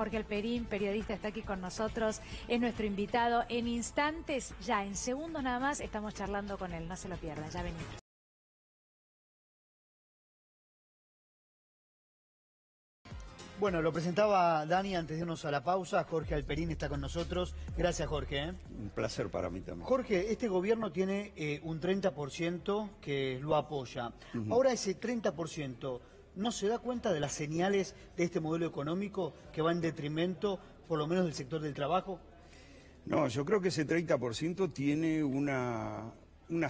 Jorge Alperín, periodista, está aquí con nosotros, es nuestro invitado. En instantes, ya en segundos nada más, estamos charlando con él, no se lo pierdan, ya venimos. Bueno, lo presentaba Dani antes de irnos a la pausa. Jorge Alperín está con nosotros. Gracias, Jorge. Un placer para mí también. Jorge, este gobierno tiene un 30% que lo apoya. Ahora ese 30%, ¿no se da cuenta de las señales de este modelo económico que va en detrimento, por lo menos del sector del trabajo? No, yo creo que ese 30% tiene una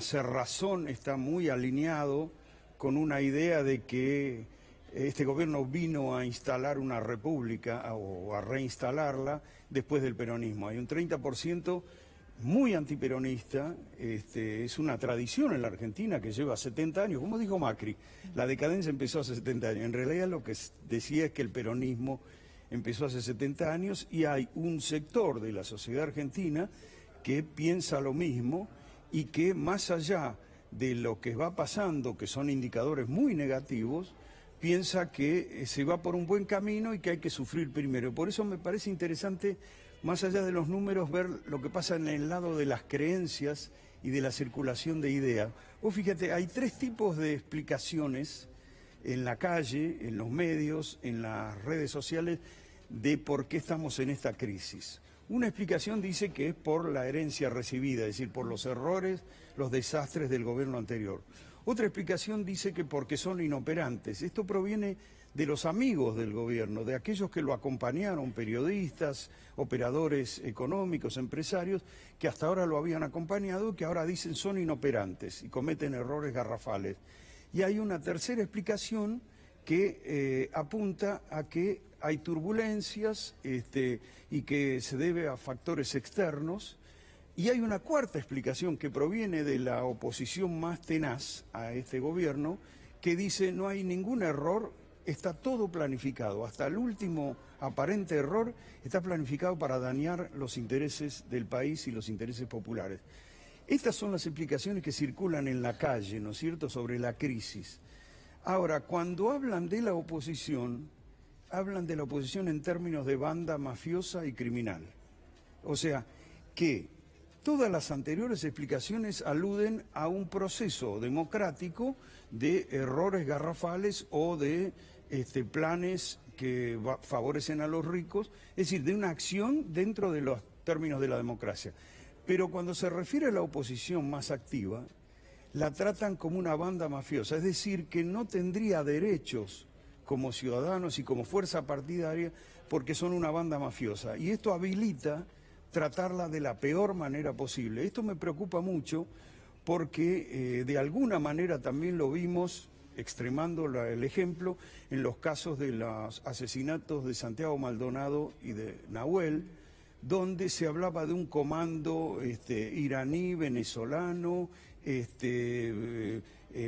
cerrazón, está muy alineado con una idea de que este gobierno vino a instalar una república o a reinstalarla después del peronismo. Hay un 30% muy antiperonista, es una tradición en la Argentina que lleva 70 años, como dijo Macri, la decadencia empezó hace 70 años. En realidad lo que decía es que el peronismo empezó hace 70 años y hay un sector de la sociedad argentina que piensa lo mismo y que más allá de lo que va pasando, que son indicadores muy negativos, piensa que se va por un buen camino y que hay que sufrir primero. Por eso me parece interesante, más allá de los números, ver lo que pasa en el lado de las creencias y de la circulación de ideas. Vos fíjate, hay tres tipos de explicaciones en la calle, en los medios, en las redes sociales, de por qué estamos en esta crisis. Una explicación dice que es por la herencia recibida, es decir, por los errores, los desastres del gobierno anterior. Otra explicación dice que porque son inoperantes. Esto proviene de los amigos del gobierno, de aquellos que lo acompañaron, periodistas, operadores económicos, empresarios, que hasta ahora lo habían acompañado y que ahora dicen son inoperantes y cometen errores garrafales. Y hay una tercera explicación que apunta a que hay turbulencias y que se debe a factores externos. Y hay una cuarta explicación que proviene de la oposición más tenaz a este gobierno, que dice no hay ningún error, está todo planificado, hasta el último aparente error está planificado para dañar los intereses del país y los intereses populares. Estas son las explicaciones que circulan en la calle, ¿no es cierto?, sobre la crisis. Ahora, cuando hablan de la oposición en términos de banda mafiosa y criminal. O sea, que todas las anteriores explicaciones aluden a un proceso democrático de errores garrafales o de planes que favorecen a los ricos, es decir, de una acción dentro de los términos de la democracia. Pero cuando se refiere a la oposición más activa, la tratan como una banda mafiosa, es decir, que no tendría derechos como ciudadanos y como fuerza partidaria porque son una banda mafiosa. Y esto habilita tratarla de la peor manera posible. Esto me preocupa mucho porque de alguna manera también lo vimos, extremando el ejemplo, en los casos de los asesinatos de Santiago Maldonado y de Nahuel, donde se hablaba de un comando iraní, venezolano,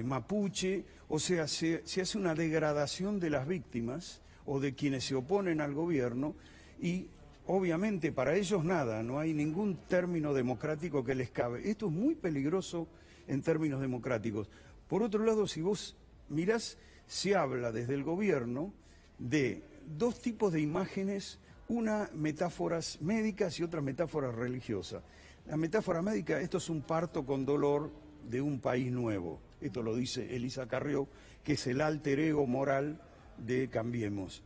mapuche, o sea, se hace una degradación de las víctimas o de quienes se oponen al gobierno y obviamente para ellos nada, no hay ningún término democrático que les cabe. Esto es muy peligroso en términos democráticos. Por otro lado, si vos mirás, se habla desde el gobierno de dos tipos de imágenes, una metáforas médicas y otra metáforas religiosas. La metáfora médica, esto es un parto con dolor de un país nuevo. Esto lo dice Elisa Carrió, que es el alter ego moral de Cambiemos.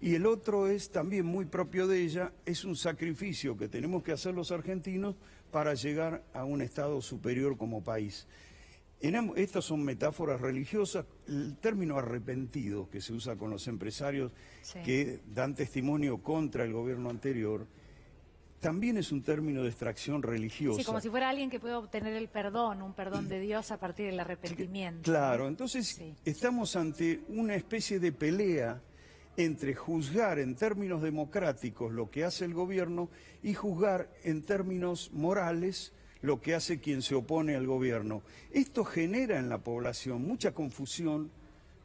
Y el otro es también muy propio de ella, es un sacrificio que tenemos que hacer los argentinos para llegar a un estado superior como país. Estas son metáforas religiosas. El término arrepentido que se usa con los empresarios que dan testimonio contra el gobierno anterior, también es un término de extracción religiosa. Sí, como si fuera alguien que puede obtener el perdón, un perdón de Dios a partir del arrepentimiento. Claro, entonces estamos ante una especie de pelea entre juzgar en términos democráticos lo que hace el gobierno y juzgar en términos morales lo que hace quien se opone al gobierno. Esto genera en la población mucha confusión,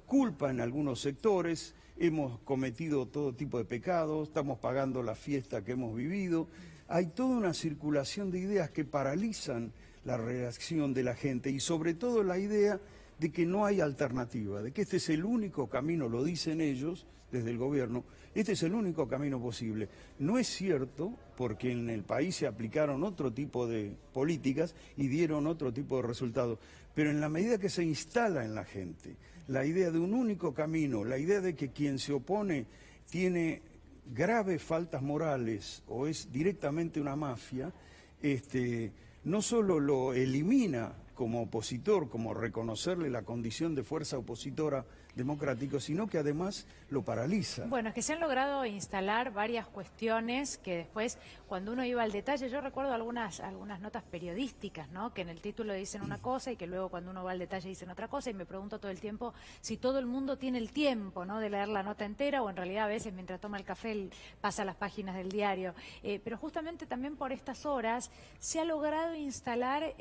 culpa en algunos sectores, hemos cometido todo tipo de pecados, estamos pagando la fiesta que hemos vivido. Hay toda una circulación de ideas que paralizan la reacción de la gente y sobre todo la idea de que no hay alternativa, de que este es el único camino, lo dicen ellos desde el gobierno, este es el único camino posible. No es cierto, porque en el país se aplicaron otro tipo de políticas y dieron otro tipo de resultados, pero en la medida que se instala en la gente la idea de un único camino, la idea de que quien se opone tiene graves faltas morales o es directamente una mafia, no solo lo elimina como opositor, como reconocerle la condición de fuerza opositora democrático, sino que además lo paraliza. Bueno, es que se han logrado instalar varias cuestiones que después, cuando uno iba al detalle, yo recuerdo algunas notas periodísticas, ¿no?, que en el título dicen una cosa y que luego cuando uno va al detalle dicen otra cosa, y me pregunto todo el tiempo si todo el mundo tiene el tiempo, ¿no?, de leer la nota entera, o en realidad a veces mientras toma el café pasa las páginas del diario. Pero justamente también por estas horas se ha logrado instalar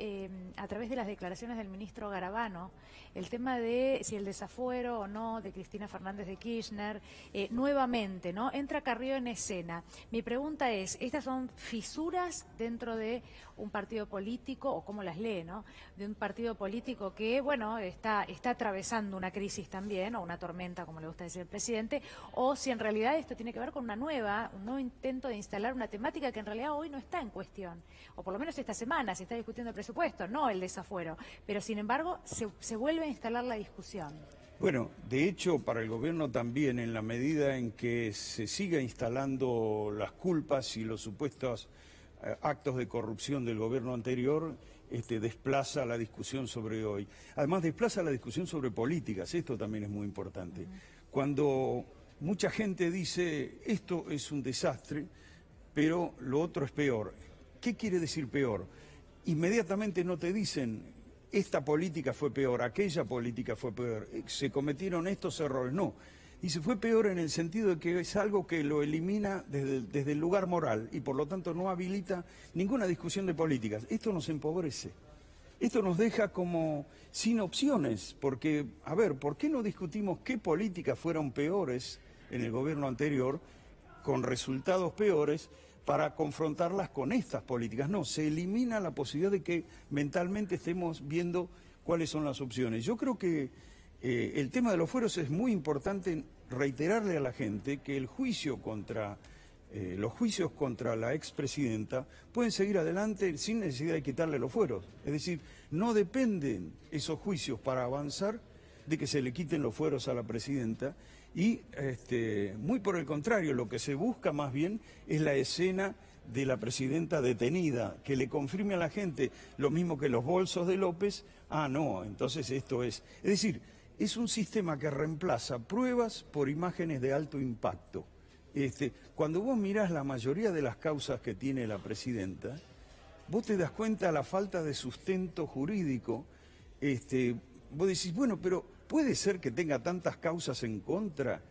a través de las declaraciones del ministro Garabano el tema de si el desafuero o no de Cristina Fernández de Kirchner, nuevamente, ¿no?, entra Carrió en escena. Mi pregunta es, ¿estas son fisuras dentro de un partido político, o cómo las lee, ¿no?, de un partido político que, bueno, está atravesando una crisis también, o una tormenta, como le gusta decir el presidente, o si en realidad esto tiene que ver con un nuevo intento de instalar una temática que en realidad hoy no está en cuestión, o por lo menos esta semana se está discutiendo el presupuesto, no el desafuero, pero sin embargo se vuelve a instalar la discusión. Bueno, de hecho, para el gobierno también, en la medida en que se siga instalando las culpas y los supuestos actos de corrupción del gobierno anterior, desplaza la discusión sobre hoy. Además, desplaza la discusión sobre políticas, esto también es muy importante. Cuando mucha gente dice, esto es un desastre, pero lo otro es peor. ¿Qué quiere decir peor? Inmediatamente no te dicen, esta política fue peor, aquella política fue peor, se cometieron estos errores. No, y se fue peor en el sentido de que es algo que lo elimina desde el lugar moral y por lo tanto no habilita ninguna discusión de políticas. Esto nos empobrece, esto nos deja como sin opciones, porque, a ver, ¿por qué no discutimos qué políticas fueron peores en el gobierno anterior, con resultados peores, para confrontarlas con estas políticas? No, se elimina la posibilidad de que mentalmente estemos viendo cuáles son las opciones. Yo creo que el tema de los fueros es muy importante reiterarle a la gente que los juicios contra la expresidenta pueden seguir adelante sin necesidad de quitarle los fueros. Es decir, no dependen esos juicios para avanzar de que se le quiten los fueros a la presidenta. Y muy por el contrario, lo que se busca más bien es la escena de la presidenta detenida, que le confirme a la gente lo mismo que los bolsos de López. Ah, no, entonces esto es... Es decir, es un sistema que reemplaza pruebas por imágenes de alto impacto. Cuando vos mirás la mayoría de las causas que tiene la presidenta, vos te das cuenta de la falta de sustento jurídico. Vos decís, bueno, pero... ¿puede ser que tenga tantas causas en contra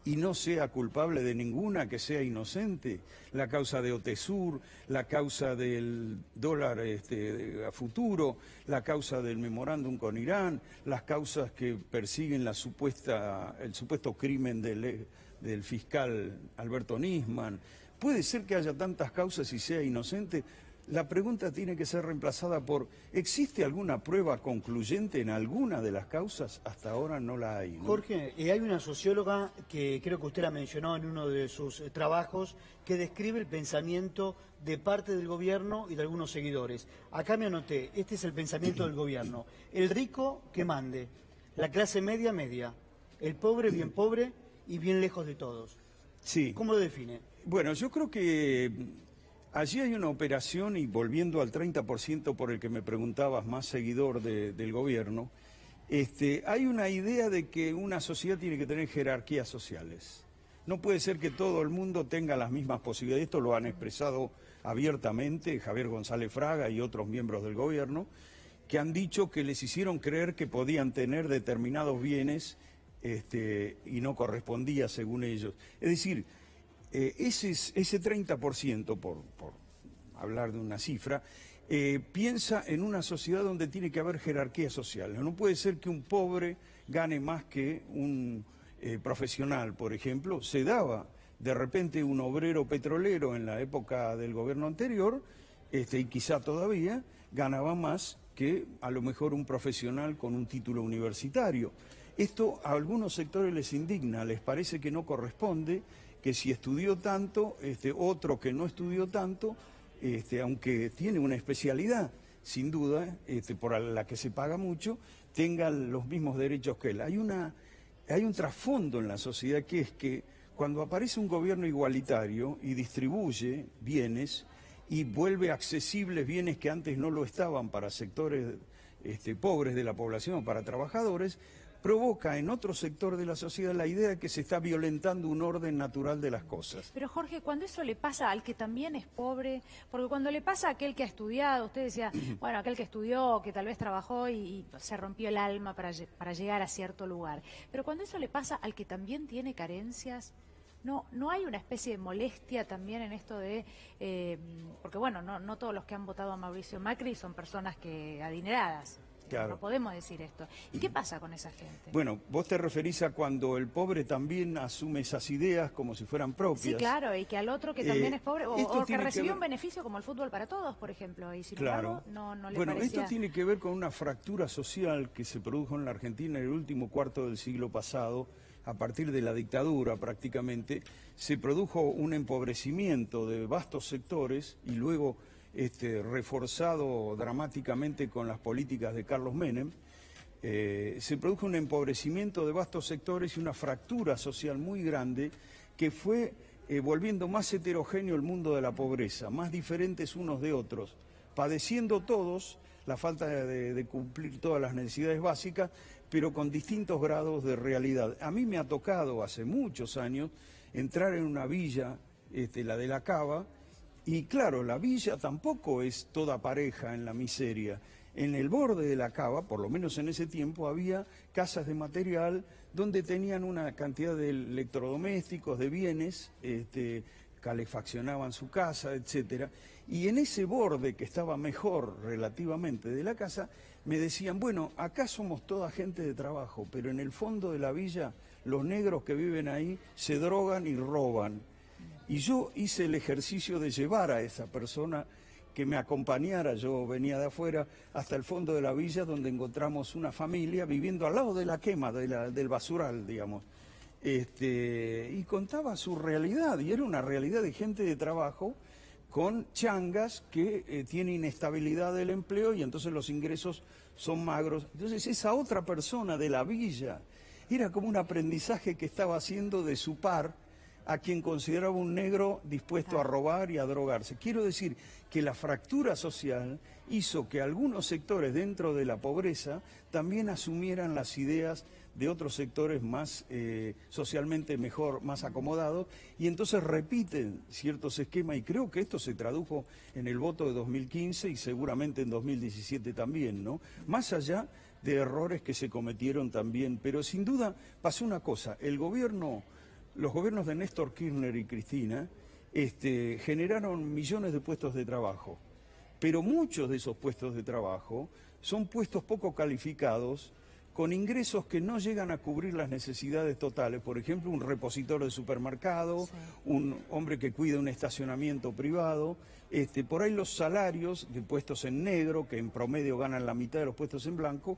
y no sea culpable de ninguna, que sea inocente? La causa de Otesur, la causa del dólar a futuro, la causa del memorándum con Irán, las causas que persiguen el supuesto crimen del fiscal Alberto Nisman. ¿Puede ser que haya tantas causas y sea inocente? La pregunta tiene que ser reemplazada por, ¿existe alguna prueba concluyente en alguna de las causas? Hasta ahora no la hay, ¿no? Jorge, hay una socióloga que creo que usted la mencionó en uno de sus trabajos, que describe el pensamiento de parte del gobierno y de algunos seguidores. Acá me anoté, este es el pensamiento del gobierno. El rico que mande, la clase media media, el pobre bien pobre y bien lejos de todos. Sí. ¿Cómo lo define? Bueno, yo creo que... allí hay una operación, y volviendo al 30% por el que me preguntabas, más seguidor del gobierno, hay una idea de que una sociedad tiene que tener jerarquías sociales. No puede ser que todo el mundo tenga las mismas posibilidades. Esto lo han expresado abiertamente Javier González Fraga y otros miembros del gobierno, que han dicho que les hicieron creer que podían tener determinados bienes y no correspondía según ellos. Es decir, ese 30%, por hablar de una cifra, piensa en una sociedad donde tiene que haber jerarquía social. No puede ser que un pobre gane más que un profesional, por ejemplo. Se daba de repente un obrero petrolero en la época del gobierno anterior, y quizá todavía ganaba más que a lo mejor un profesional con un título universitario. Esto a algunos sectores les indigna, les parece que no corresponde, que si estudió tanto, otro que no estudió tanto, aunque tiene una especialidad, sin duda, por la que se paga mucho, tenga los mismos derechos que él. Hay un trasfondo en la sociedad que es que cuando aparece un gobierno igualitario y distribuye bienes y vuelve accesibles bienes que antes no lo estaban para sectores pobres de la población, para trabajadores, provoca en otro sector de la sociedad la idea de que se está violentando un orden natural de las cosas. Pero Jorge, cuando eso le pasa al que también es pobre, porque cuando le pasa a aquel que ha estudiado, usted decía, bueno, aquel que estudió, que tal vez trabajó y se rompió el alma para llegar a cierto lugar, pero cuando eso le pasa al que también tiene carencias, ¿no hay una especie de molestia también en esto de, porque bueno, no todos los que han votado a Mauricio Macri son personas adineradas? Claro. No podemos decir esto. ¿Y qué pasa con esa gente? Bueno, vos te referís a cuando el pobre también asume esas ideas como si fueran propias. Sí, claro, y que al otro que también es pobre, o que recibió un beneficio como el fútbol para todos, por ejemplo, y sin embargo no le bueno, parecía... esto tiene que ver con una fractura social que se produjo en la Argentina en el último cuarto del siglo pasado, a partir de la dictadura prácticamente. Se produjo un empobrecimiento de vastos sectores y luego reforzado dramáticamente con las políticas de Carlos Menem, se produjo un empobrecimiento de vastos sectores y una fractura social muy grande que fue volviendo más heterogéneo el mundo de la pobreza, más diferentes unos de otros, padeciendo todos la falta de cumplir todas las necesidades básicas, pero con distintos grados de realidad. A mí me ha tocado hace muchos años entrar en una villa, la de La Cava, y claro, la villa tampoco es toda pareja en la miseria. En el borde de La Cava, por lo menos en ese tiempo, había casas de material donde tenían una cantidad de electrodomésticos, de bienes, calefaccionaban su casa, etcétera. Y en ese borde que estaba mejor relativamente de la casa, me decían, bueno, acá somos toda gente de trabajo, pero en el fondo de la villa los negros que viven ahí se drogan y roban. Y yo hice el ejercicio de llevar a esa persona que me acompañara, yo venía de afuera, hasta el fondo de la villa donde encontramos una familia viviendo al lado de la quema, del basural, digamos. Y contaba su realidad, y era una realidad de gente de trabajo con changas que tiene inestabilidad del empleo y entonces los ingresos son magros. Entonces esa otra persona de la villa era como un aprendizaje que estaba haciendo de su par, a quien consideraba un negro dispuesto a robar y a drogarse. Quiero decir que la fractura social hizo que algunos sectores dentro de la pobreza también asumieran las ideas de otros sectores más socialmente mejor, más acomodados, y entonces repiten ciertos esquemas, y creo que esto se tradujo en el voto de 2015 y seguramente en 2017 también, ¿no? Más allá de errores que se cometieron también, pero sin duda pasó una cosa, los gobiernos de Néstor Kirchner y Cristina generaron millones de puestos de trabajo, pero muchos de esos puestos de trabajo son puestos poco calificados, con ingresos que no llegan a cubrir las necesidades totales. Por ejemplo, un repositor de supermercado, sí, un hombre que cuida un estacionamiento privado. Por ahí los salarios de puestos en negro, que en promedio ganan la mitad de los puestos en blanco,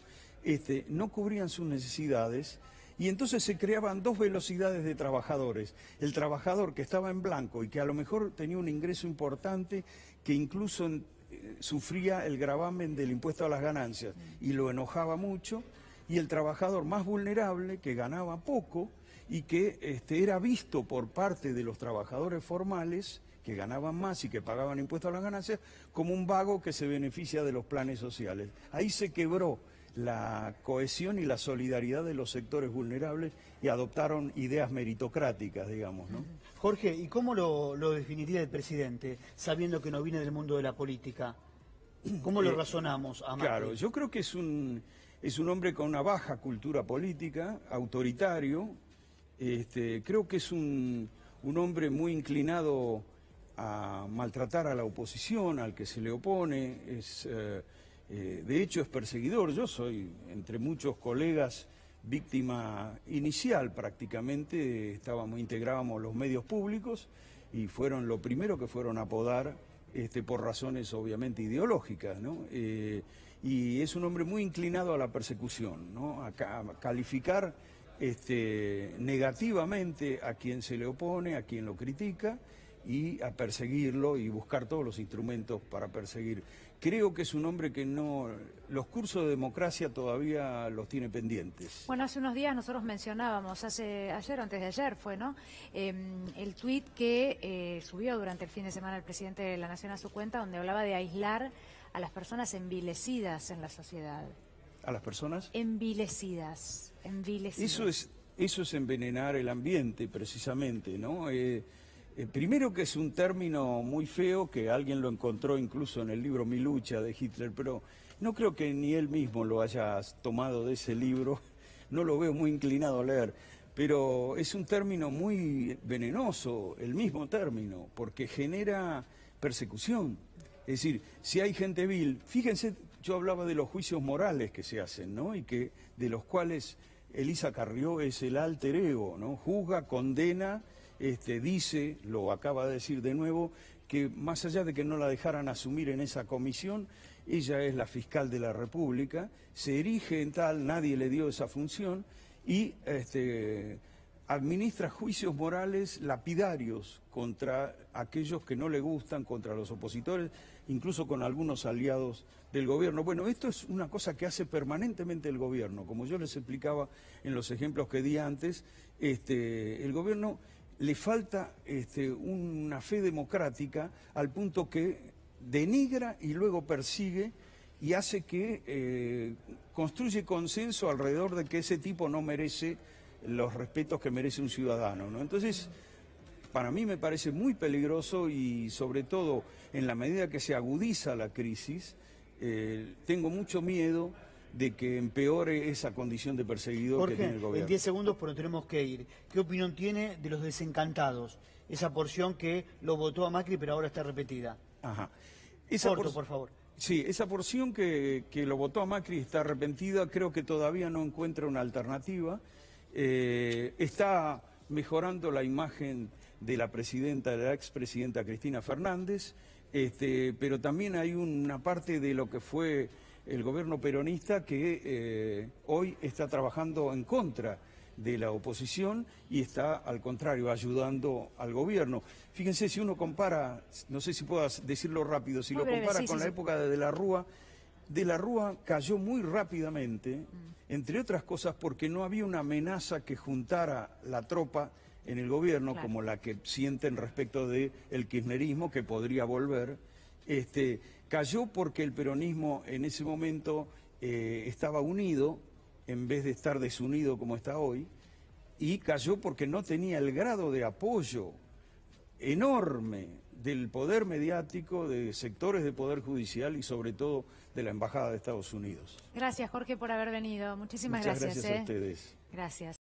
no cubrían sus necesidades. Y entonces se creaban dos velocidades de trabajadores. El trabajador que estaba en blanco y que a lo mejor tenía un ingreso importante, que incluso sufría el gravamen del impuesto a las ganancias y lo enojaba mucho, y el trabajador más vulnerable, que ganaba poco y que era visto por parte de los trabajadores formales, que ganaban más y que pagaban impuestos a las ganancias, como un vago que se beneficia de los planes sociales. Ahí se quebró la cohesión y la solidaridad de los sectores vulnerables y adoptaron ideas meritocráticas, digamos, ¿no? Jorge, ¿y cómo lo definiría el presidente, sabiendo que no viene del mundo de la política? ¿Cómo lo razonamos a Macri? Claro, yo creo que es un hombre con una baja cultura política, autoritario. Creo que es un hombre muy inclinado a maltratar a la oposición, al que se le opone. De hecho, es perseguidor. Yo soy, entre muchos colegas, víctima inicial prácticamente. Integrábamos los medios públicos y fueron lo primero que fueron a podar por razones obviamente ideológicas, ¿no? Y es un hombre muy inclinado a la persecución, ¿no? A calificar negativamente a quien se le opone, a quien lo critica, y a perseguirlo y buscar todos los instrumentos para perseguir. Creo que es un hombre que los cursos de democracia todavía los tiene pendientes. Bueno, hace unos días nosotros mencionábamos, ayer o antes de ayer fue, ¿no? El tuit que subió durante el fin de semana el presidente de la Nación a su cuenta, donde hablaba de aislar a las personas envilecidas en la sociedad. ¿A las personas? Envilecidas. Eso es envenenar el ambiente, precisamente, ¿no? Primero que es un término muy feo, que alguien lo encontró incluso en el libro Mi lucha de Hitler, pero no creo que ni él mismo lo haya tomado de ese libro, no lo veo muy inclinado a leer, pero es un término muy venenoso, el mismo término, porque genera persecución. Es decir, si hay gente vil, fíjense, yo hablaba de los juicios morales que se hacen, ¿no? Y que de los cuales Elisa Carrió es el alter ego, ¿no? Juzga, condena, dice, lo acaba de decir de nuevo, que más allá de que no la dejaran asumir en esa comisión, ella es la fiscal de la República, se erige en tal, nadie le dio esa función y administra juicios morales lapidarios contra aquellos que no le gustan, contra los opositores, incluso con algunos aliados del gobierno. Bueno, esto es una cosa que hace permanentemente el gobierno. Como yo les explicaba en los ejemplos que di antes, el gobierno le falta una fe democrática al punto que denigra y luego persigue y hace que construye consenso alrededor de que ese tipo no merece los respetos que merece un ciudadano, ¿no? Entonces, para mí me parece muy peligroso y sobre todo en la medida que se agudiza la crisis, tengo mucho miedo de que empeore esa condición de perseguidor Jorge, que tiene el gobierno. En 10 segundos, pero tenemos que ir. ¿Qué opinión tiene de los desencantados? Esa porción que lo votó a Macri, pero ahora está repetida. Ajá. Corto, por favor. Sí, esa porción que lo votó a Macri está arrepentida, creo que todavía no encuentra una alternativa. Está mejorando la imagen de la presidenta, de la expresidenta Cristina Fernández, pero también hay una parte de lo que fue el gobierno peronista que hoy está trabajando en contra de la oposición y está, al contrario, ayudando al gobierno. Fíjense, si uno compara, no sé si puedo decirlo rápido, si lo compara con la época de De la Rúa cayó muy rápidamente, entre otras cosas porque no había una amenaza que juntara la tropa en el gobierno, claro, como la que sienten respecto del kirchnerismo, que podría volver. Cayó porque el peronismo en ese momento estaba unido, en vez de estar desunido como está hoy, y cayó porque no tenía el grado de apoyo enorme del poder mediático, de sectores de poder judicial y sobre todo de la Embajada de Estados Unidos. Gracias, Jorge, por haber venido. Muchísimas gracias. Muchas gracias a ustedes. Gracias.